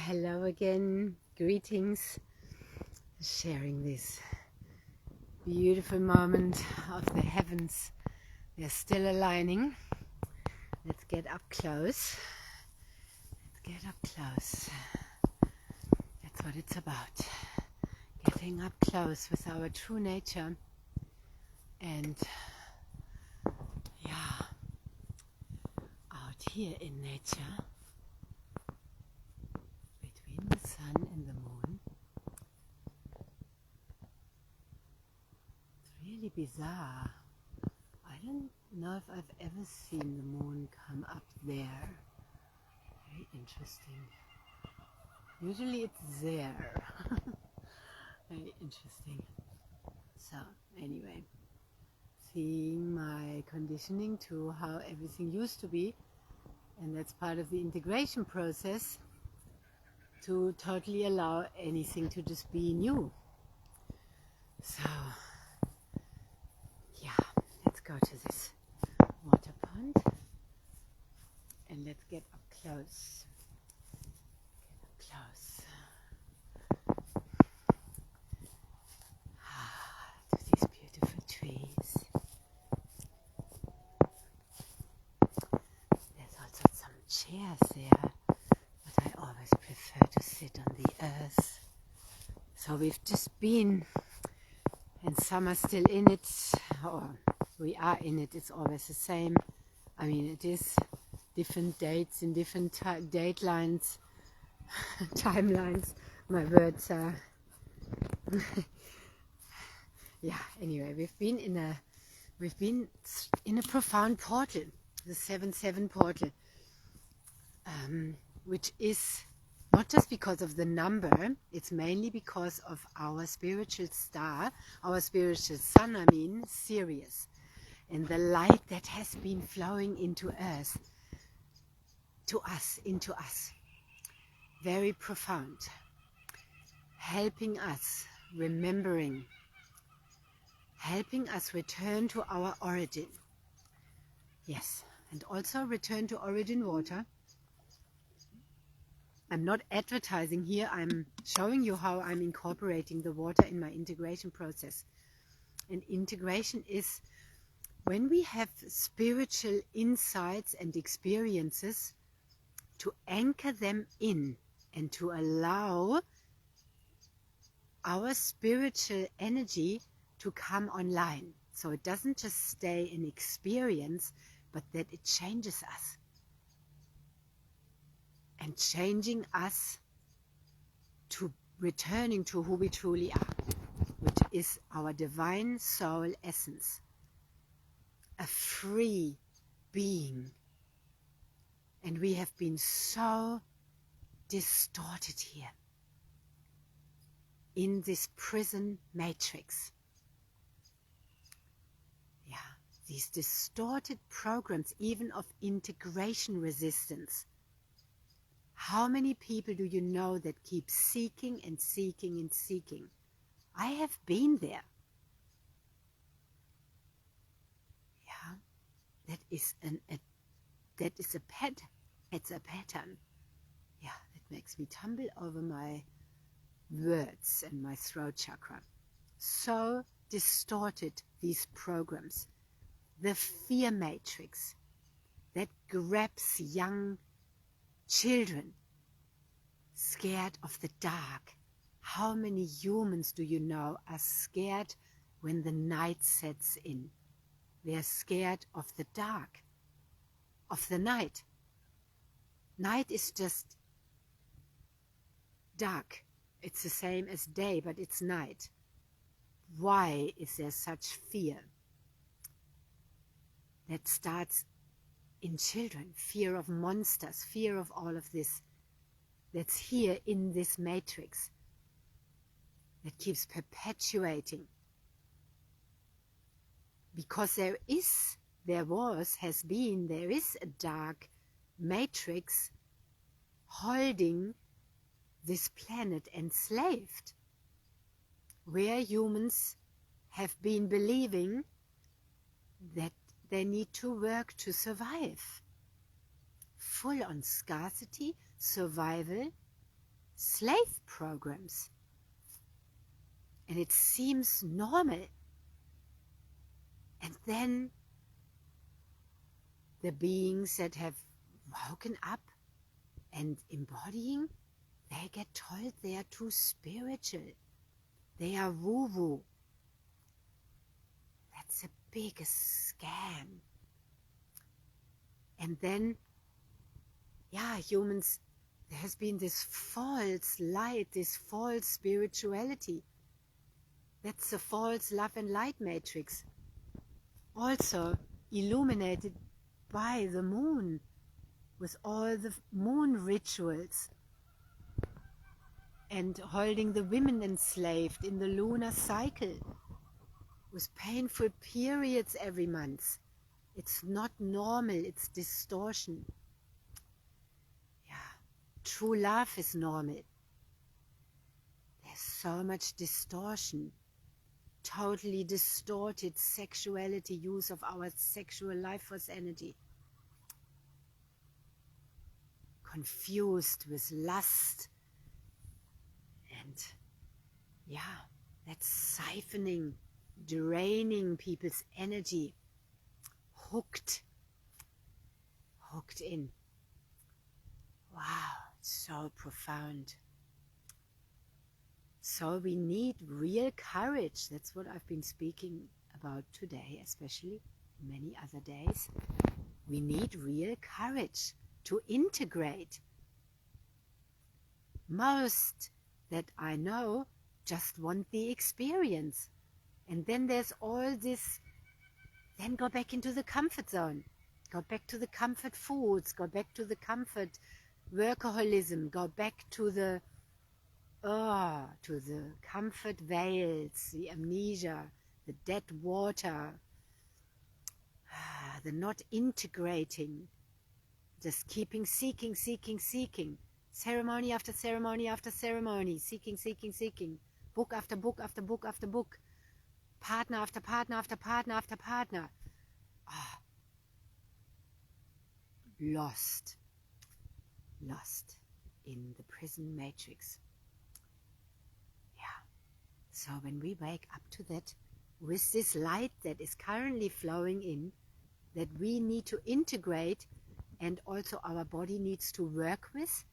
Hello again, greetings, sharing this beautiful moment of the heavens. They're still aligning. Let's get up close. Let's get up close. That's what it's about. Getting up close with our true nature. And yeah, out here in nature, between the sun and the moon. It's really bizarre. I don't know if I've ever seen the moon come up there. Very interesting. Usually it's there. Very interesting. So anyway, seeing my conditioning to how everything used to be, and that's part of the integration process, to totally allow anything to just be new. So yeah, let's go to this water pond and let's get up close. Get up close. To these beautiful trees. There's also some chairs there, but I always prefer to sit on the earth. So we've just been, and some are still in it, or we are in it. It's always the same. I mean, it is different dates in different datelines, timelines. My words are yeah, anyway, we've been in a profound portal, the 7-7 portal, which is not just because of the number, it's mainly because of our spiritual star, our spiritual sun, Sirius, and the light that has been flowing into earth, to us, into us. Very profound, helping us, remembering, helping us return to our origin. Yes, and also return to origin water. I'm not advertising here, I'm showing you how I'm incorporating the water in my integration process. And integration is when we have spiritual insights and experiences, to anchor them in and to allow our spiritual energy to come online. So it doesn't just stay an experience, but that it changes us. And changing us to returning to who we truly are, which is our divine soul essence, a free being. And we have been so distorted here in this prison matrix. Yeah, these distorted programs, even of integration resistance. How many people do you know that keep seeking and seeking and seeking? I have been there. Yeah, that is a pattern. It's a pattern. Yeah, it makes me tumble over my words and my throat chakra. So distorted, these programs. The fear matrix that grabs young children scared of the dark. How many humans do you know are scared when the night sets in? They're scared of the dark, of the night. Night is just dark. It's the same as day, but it's night. Why is there such fear? That starts in children. Fear of monsters, fear of all of this. That's here in this matrix. That keeps perpetuating. Because there is a dark matrix holding this planet enslaved, where humans have been believing that they need to work to survive. Full on scarcity, survival, slave programs. And it seems normal. And then the beings that have woken up and embodying, they get told they are too spiritual. They are woo-woo. That's the biggest scam. And then, humans, there has been this false light, this false spirituality. That's the false love and light matrix. Also illuminated by the moon, with all the moon rituals, and holding the women enslaved in the lunar cycle, with painful periods every month. It's not normal, it's distortion. True love is normal. There's so much distortion. Totally distorted sexuality, use of our sexual life force energy. Confused with lust. And that's siphoning, draining people's energy. Hooked in. Wow, so profound. So we need real courage. That's what I've been speaking about today, especially many other days. We need real courage to integrate. Most that I know just want the experience. And then there's all this, then go back into the comfort zone. Go back to the comfort foods, go back to the comfort workaholism, go back to the comfort veils, the amnesia, the dead water, the not integrating, just keeping seeking, ceremony after ceremony after ceremony, seeking, book after book after book after book, partner after partner after partner after partner. Lost in the prison matrix. So when we wake up to that, with this light that is currently flowing in, that we need to integrate, and also our body needs to work with,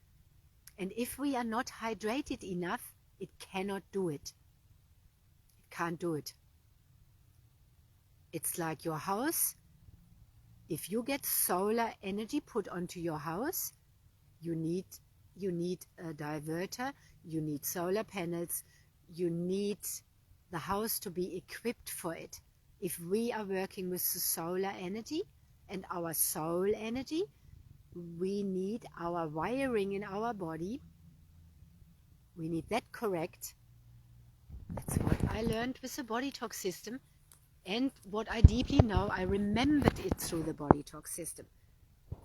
and if we are not hydrated enough, it cannot do it. It can't do it. It's like your house. If you get solar energy put onto your house, you need a diverter, you need solar panels, you need the house to be equipped for it. If we are working with the solar energy and our soul energy, we need our wiring in our body. We need that correct. That's what I learned with the body talk system. And what I deeply know, I remembered it through the body talk system.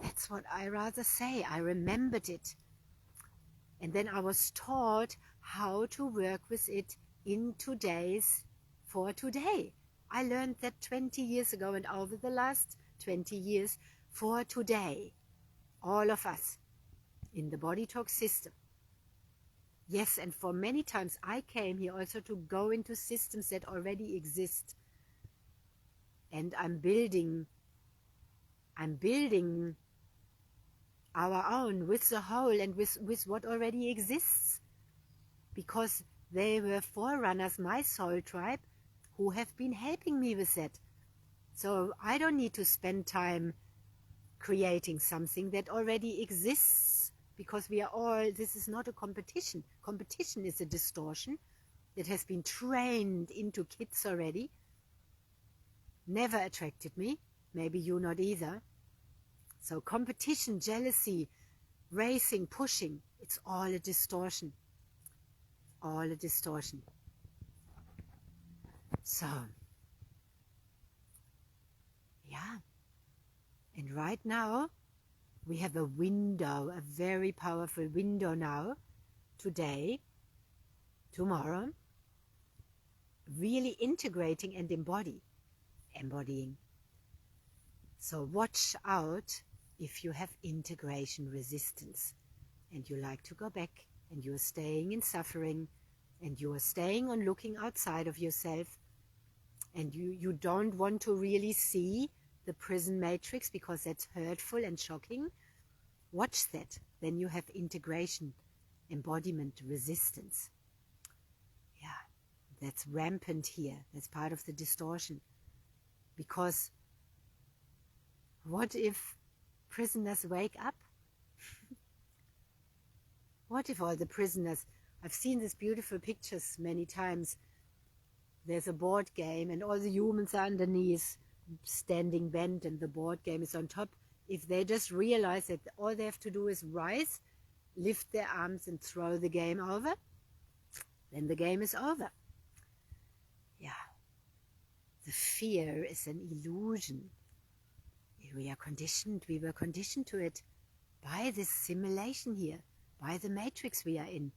That's what I rather say. I remembered it. And then I was taught how to work with it in today's, for today. I learned that 20 years ago, and over the last 20 years, for today. All of us in the body talk system. Yes, and for many times I came here also to go into systems that already exist. And I'm building our own with the whole and with what already exists. Because they were forerunners, my soul tribe, who have been helping me with that. So I don't need to spend time creating something that already exists, because we are all, this is not a competition. Competition is a distortion that has been trained into kids already. Never attracted me, maybe you not either. So competition, jealousy, racing, pushing, it's all a distortion. All a distortion. So, and right now we have a window, a very powerful window now, today, tomorrow, really integrating and embodying. So watch out if you have integration resistance and you like to go back and you're staying in suffering, and you're staying on looking outside of yourself, and you don't want to really see the prison matrix because that's hurtful and shocking, watch that. Then you have integration, embodiment, resistance. Yeah, that's rampant here. That's part of the distortion. Because what if prisoners wake up? What if all the prisoners, I've seen these beautiful pictures many times, there's a board game and all the humans are underneath, standing bent, and the board game is on top. If they just realize that all they have to do is rise, lift their arms and throw the game over, then the game is over. Yeah. The fear is an illusion. We are conditioned, we were conditioned to it by this simulation here, by the matrix we are in.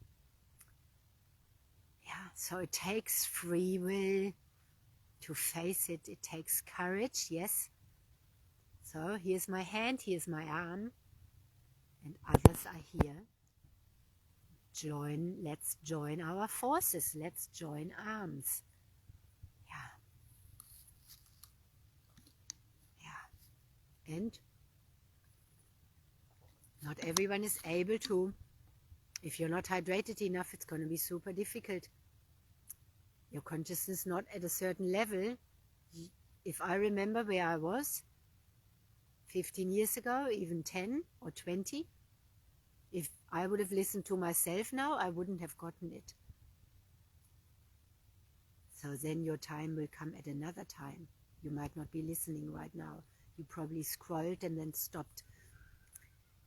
Yeah, so it takes free will to face it. It takes courage, yes. So here's my hand, here's my arm, and others are here. Let's join our forces, let's join arms. Yeah. And not everyone is able to. If you're not hydrated enough, it's going to be super difficult. Your consciousness not at a certain level. If I remember where I was 15 years ago, even 10 or 20, if I would have listened to myself now, I wouldn't have gotten it. So then your time will come at another time. You might not be listening right now. You probably scrolled and then stopped.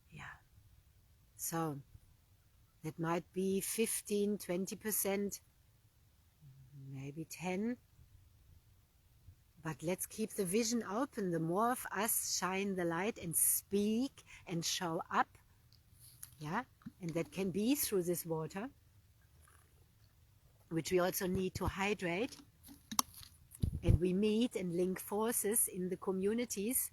Yeah. So that might be 15, 20%, maybe 10. But let's keep the vision open. The more of us shine the light and speak and show up, yeah, and that can be through this water, which we also need to hydrate. And we meet and link forces in the communities,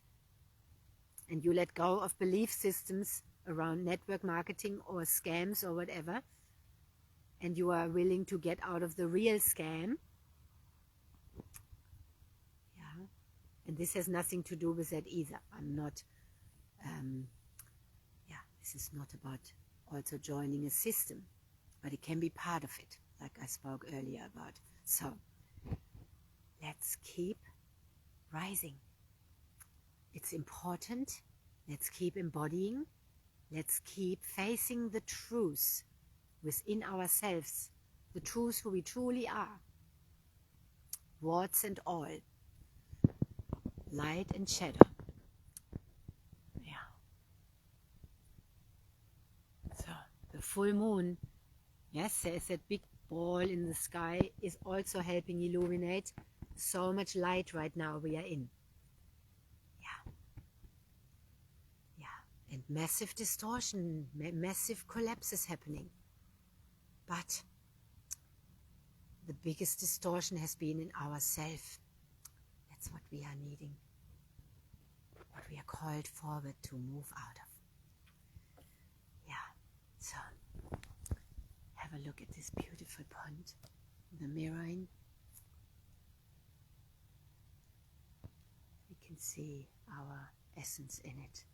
and you let go of belief systems around network marketing or scams or whatever, and you are willing to get out of the real scam. Yeah, and this has nothing to do with that either. I'm not, this is not about also joining a system, but it can be part of it, like I spoke earlier about. So let's keep rising. It's important. Let's keep embodying. Let's keep facing the truth within ourselves, the truth who we truly are, warts and all, light and shadow. Yeah. So the full moon, yes, there's that big ball in the sky, is also helping illuminate so much light right now we are in. And massive distortion, massive collapse is happening. But the biggest distortion has been in ourself. That's what we are needing, what we are called forward to move out of. Yeah, so have a look at this beautiful pond, the mirroring. We can see our essence in it.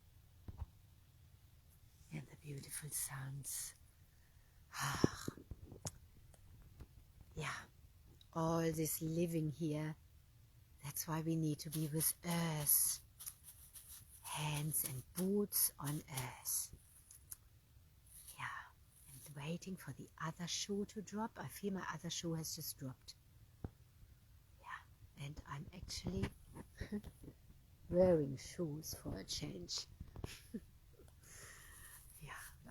And the beautiful sounds. Yeah, all this living here. That's why we need to be with earth. Hands and boots on earth. Yeah, and waiting for the other shoe to drop. I feel my other shoe has just dropped. Yeah, and I'm actually wearing shoes for a change.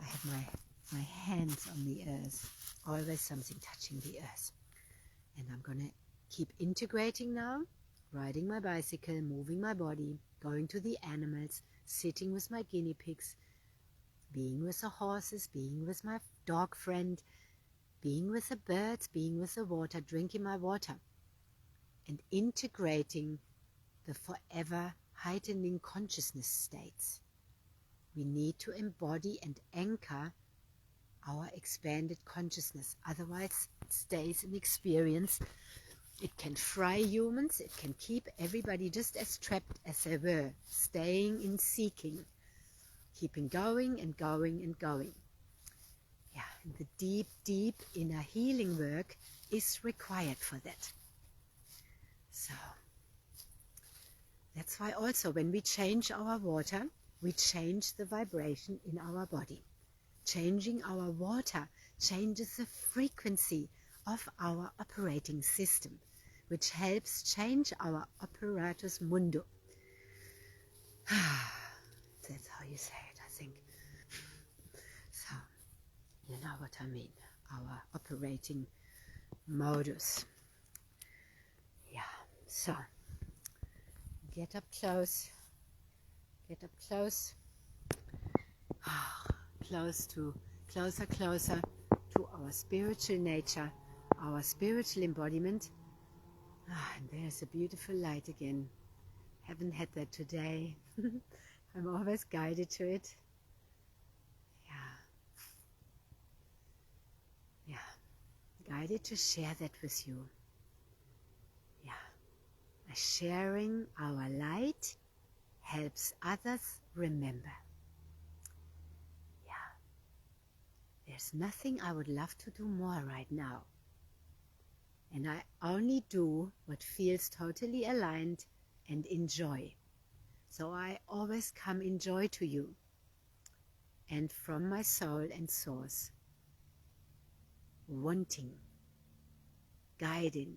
I have my hands on the earth, always something touching the earth. And I'm going to keep integrating now, riding my bicycle, moving my body, going to the animals, sitting with my guinea pigs, being with the horses, being with my dog friend, being with the birds, being with the water, drinking my water, and integrating the forever heightening consciousness states. We need to embody and anchor our expanded consciousness. Otherwise, it stays an experience. It can fry humans. It can keep everybody just as trapped as they were, staying in seeking, keeping going and going and going. Yeah, and the deep, deep inner healing work is required for that. So that's why also when we change our water, we change the vibration in our body. Changing our water changes the frequency of our operating system, which helps change our apparatus mundo. That's how you say it, I think. So, you know what I mean, our operating modus. Yeah, so, get up close, closer to our spiritual nature, our spiritual embodiment. And there's a beautiful light again. Haven't had that today. I'm always guided to it. Yeah, guided to share that with you. Yeah, sharing our light helps others remember. There's nothing I would love to do more right now. And I only do what feels totally aligned and in joy. So I always come in joy to you and from my soul and source, wanting, guiding,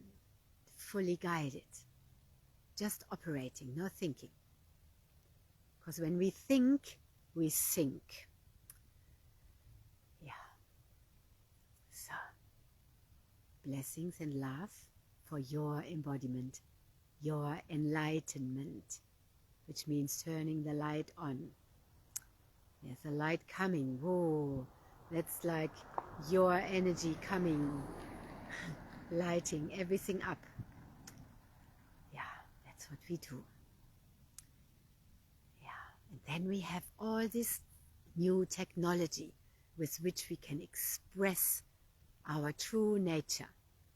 fully guided, just operating, no thinking. Because when we think, we sink. So, blessings and love for your embodiment, your enlightenment, which means turning the light on. There's a light coming. Whoa, that's like your energy coming, lighting everything up. Yeah, that's what we do. Yeah, and then we have all this new technology with which we can express our true nature.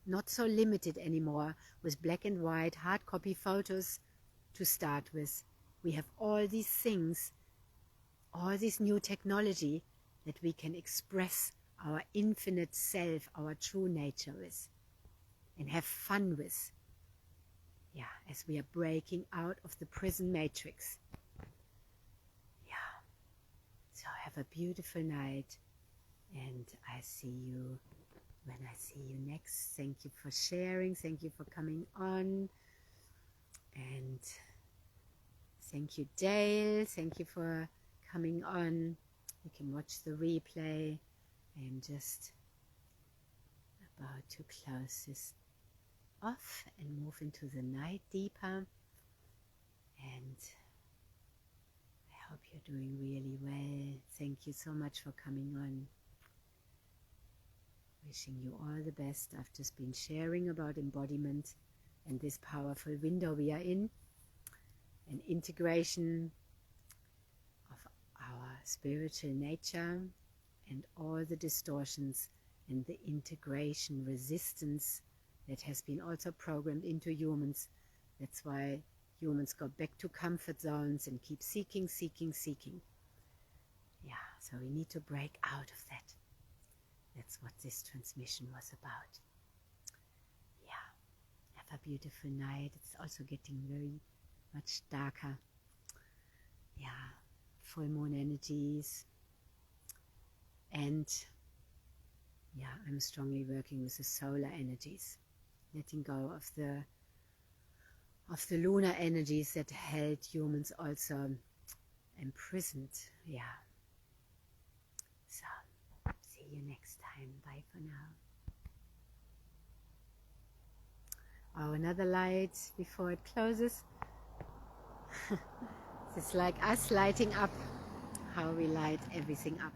Not so limited anymore with black and white hard copy photos to start with. We have all these things, all this new technology that we can express our infinite self, our true nature with, and have fun with. Yeah, as we are breaking out of the prison matrix. Yeah, so have a beautiful night, and I see you when I see you next. Thank you for sharing, thank you for coming on, and thank you Dale, thank you for coming on. You can watch the replay. I am just about to close this off and move into the night deeper, and I hope you're doing really well. Thank you so much for coming on. Wishing you all the best. I've just been sharing about embodiment and this powerful window we are in, an integration of our spiritual nature and all the distortions and the integration resistance that has been also programmed into humans. That's why humans go back to comfort zones and keep seeking. Yeah, so we need to break out of that. That's what this transmission was about. Yeah, have a beautiful night. It's also getting very much darker. Yeah, full moon energies. And yeah, I'm strongly working with the solar energies, letting go of the lunar energies that held humans also imprisoned. Yeah. So, see you next time. Bye for now. Oh, another light before it closes. It's like us lighting up, how we light everything up.